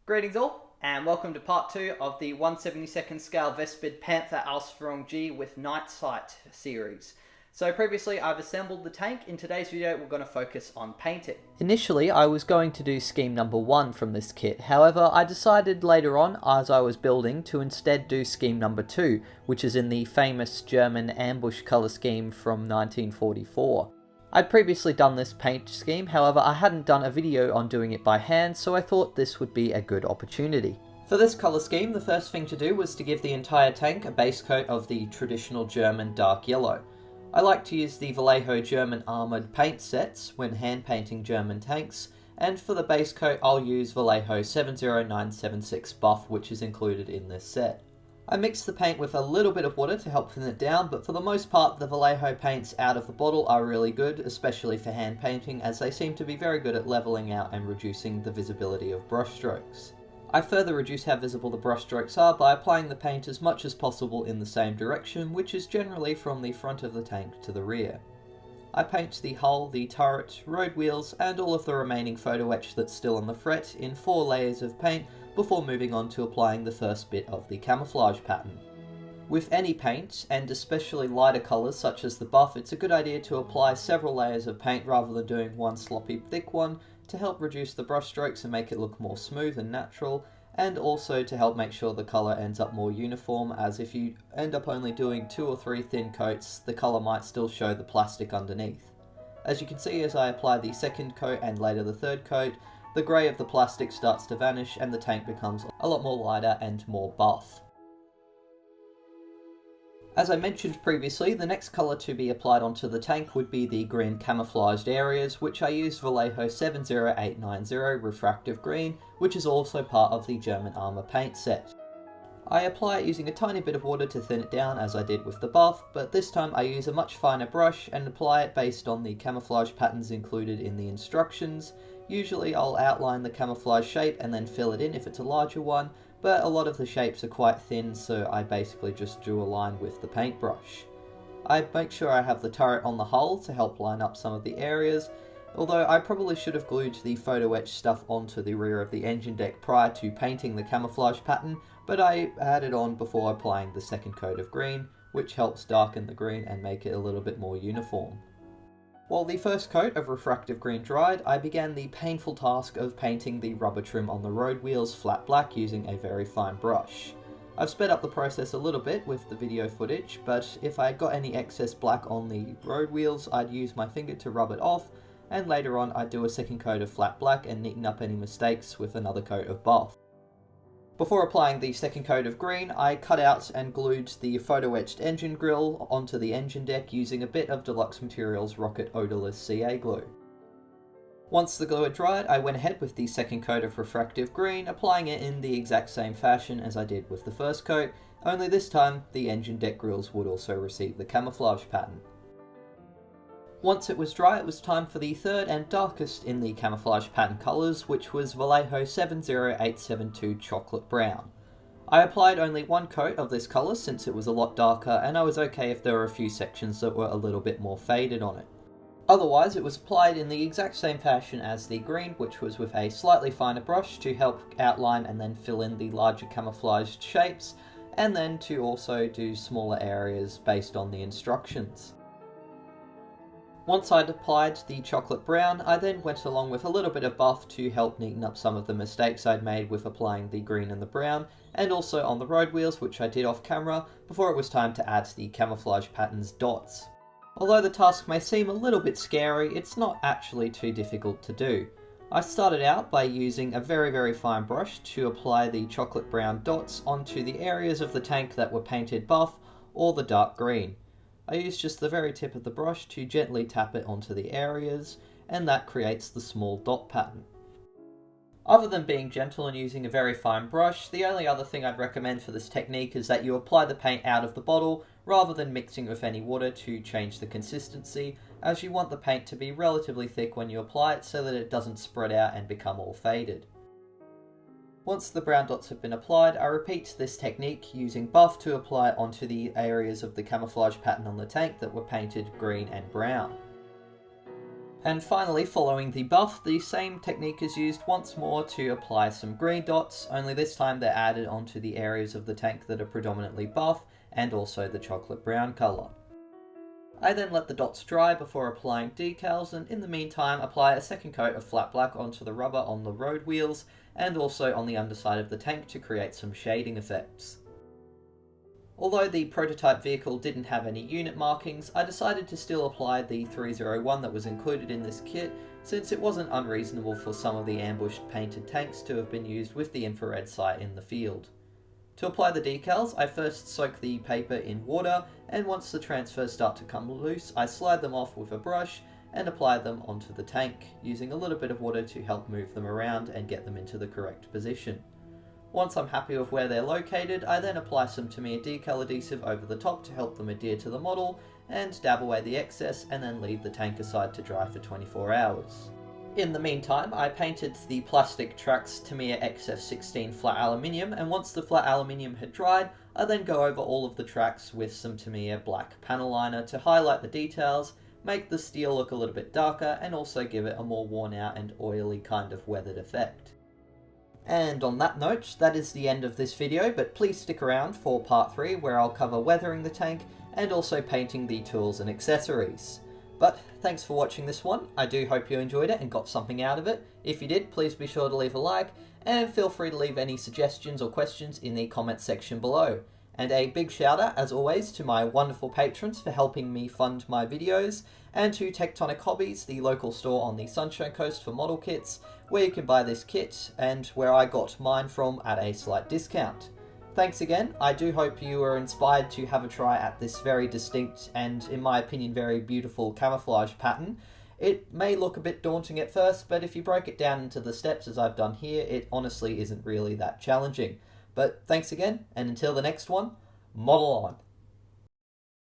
Greetings all, and welcome to part 2 of the 1/72nd scale Vespid Panther Alstrong G with Night Sight series. So previously I've assembled the tank. In today's video we're going to focus on painting. Initially I was going to do scheme number 1 from this kit, however I decided later on as I was building to instead do scheme number 2, which is in the famous German ambush colour scheme from 1944. I'd previously done this paint scheme, however I hadn't done a video on doing it by hand, so I thought this would be a good opportunity. For this colour scheme, the first thing to do was to give the entire tank a base coat of the traditional German dark yellow. I like to use the Vallejo German armoured paint sets when hand painting German tanks, and for the base coat I'll use Vallejo 70976 buff, which is included in this set. I mixed the paint with a little bit of water to help thin it down, but for the most part the Vallejo paints out of the bottle are really good, especially for hand painting, as they seem to be very good at levelling out and reducing the visibility of brush strokes. I further reduce how visible the brush strokes are by applying the paint as much as possible in the same direction, which is generally from the front of the tank to the rear. I paint the hull, the turret, road wheels, and all of the remaining photo etch that's still on the fret in 4 layers of paint before moving on to applying the first bit of the camouflage pattern. With any paint, and especially lighter colours such as the buff, it's a good idea to apply several layers of paint rather than doing one sloppy thick one to help reduce the brush strokes and make it look more smooth and natural, and also to help make sure the colour ends up more uniform, as if you end up only doing 2 or 3 thin coats, the colour might still show the plastic underneath. As you can see, as I apply the second coat and later the third coat, the grey of the plastic starts to vanish and the tank becomes a lot more lighter and more buff. As I mentioned previously, the next colour to be applied onto the tank would be the green camouflaged areas, which I used Vallejo 70890 refractive green, which is also part of the German armour paint set. I apply it using a tiny bit of water to thin it down as I did with the buff, but this time I use a much finer brush and apply it based on the camouflage patterns included in the instructions. Usually I'll outline the camouflage shape and then fill it in if it's a larger one, but a lot of the shapes are quite thin, so I basically just drew a line with the paintbrush. I make sure I have the turret on the hull to help line up some of the areas, although I probably should have glued the photo etch stuff onto the rear of the engine deck prior to painting the camouflage pattern, but I had it on before applying the second coat of green, which helps darken the green and make it a little bit more uniform. While the first coat of refractive green dried, I began the painful task of painting the rubber trim on the road wheels flat black using a very fine brush. I've sped up the process a little bit with the video footage, but if I got any excess black on the road wheels, I'd use my finger to rub it off, and later on I'd do a second coat of flat black and neaten up any mistakes with another coat of buff. Before applying the second coat of green, I cut out and glued the photo-etched engine grille onto the engine deck using a bit of Deluxe Materials Rocket Odorless CA glue. Once the glue had dried, I went ahead with the second coat of refractive green, applying it in the exact same fashion as I did with the first coat, only this time the engine deck grilles would also receive the camouflage pattern. Once it was dry, it was time for the third and darkest in the camouflage pattern colours, which was Vallejo 70872 Chocolate Brown. I applied only one coat of this colour since it was a lot darker, and I was okay if there were a few sections that were a little bit more faded on it. Otherwise, it was applied in the exact same fashion as the green, which was with a slightly finer brush to help outline and then fill in the larger camouflaged shapes, and then to also do smaller areas based on the instructions. Once I'd applied the chocolate brown, I then went along with a little bit of buff to help neaten up some of the mistakes I'd made with applying the green and the brown, and also on the road wheels, which I did off camera, before it was time to add the camouflage pattern's dots. Although the task may seem a little bit scary, it's not actually too difficult to do. I started out by using a very fine brush to apply the chocolate brown dots onto the areas of the tank that were painted buff or the dark green. I use just the very tip of the brush to gently tap it onto the areas, and that creates the small dot pattern. Other than being gentle and using a very fine brush, the only other thing I'd recommend for this technique is that you apply the paint out of the bottle rather than mixing with any water to change the consistency, as you want the paint to be relatively thick when you apply it so that it doesn't spread out and become all faded. Once the brown dots have been applied, I repeat this technique using buff to apply it onto the areas of the camouflage pattern on the tank that were painted green and brown. And finally, following the buff, the same technique is used once more to apply some green dots, only this time they're added onto the areas of the tank that are predominantly buff and also the chocolate brown colour. I then let the dots dry before applying decals, and in the meantime apply a second coat of flat black onto the rubber on the road wheels and also on the underside of the tank to create some shading effects. Although the prototype vehicle didn't have any unit markings, I decided to still apply the 301 that was included in this kit, since it wasn't unreasonable for some of the ambushed painted tanks to have been used with the infrared sight in the field. To apply the decals, I first soak the paper in water, and once the transfers start to come loose, I slide them off with a brush and apply them onto the tank, using a little bit of water to help move them around and get them into the correct position. Once I'm happy with where they're located, I then apply some Tamiya decal adhesive over the top to help them adhere to the model, and dab away the excess and then leave the tank aside to dry for 24 hours. In the meantime, I painted the plastic tracks Tamiya XF16 flat aluminium, and once the flat aluminium had dried, I then go over all of the tracks with some Tamiya black panel liner to highlight the details, make the steel look a little bit darker, and also give it a more worn out and oily kind of weathered effect. And on that note, that is the end of this video, but please stick around for part 3 where I'll cover weathering the tank and also painting the tools and accessories. But thanks for watching this one. I do hope you enjoyed it and got something out of it. If you did, please be sure to leave a like, and feel free to leave any suggestions or questions in the comments section below. And a big shout out, as always, to my wonderful patrons for helping me fund my videos, and to Tectonic Hobbies, the local store on the Sunshine Coast for model kits, where you can buy this kit, and where I got mine from at a slight discount. Thanks again. I do hope you are inspired to have a try at this very distinct and, in my opinion, very beautiful camouflage pattern. It may look a bit daunting at first, but if you break it down into the steps as I've done here, it honestly isn't really that challenging. But thanks again, and until the next one, model on!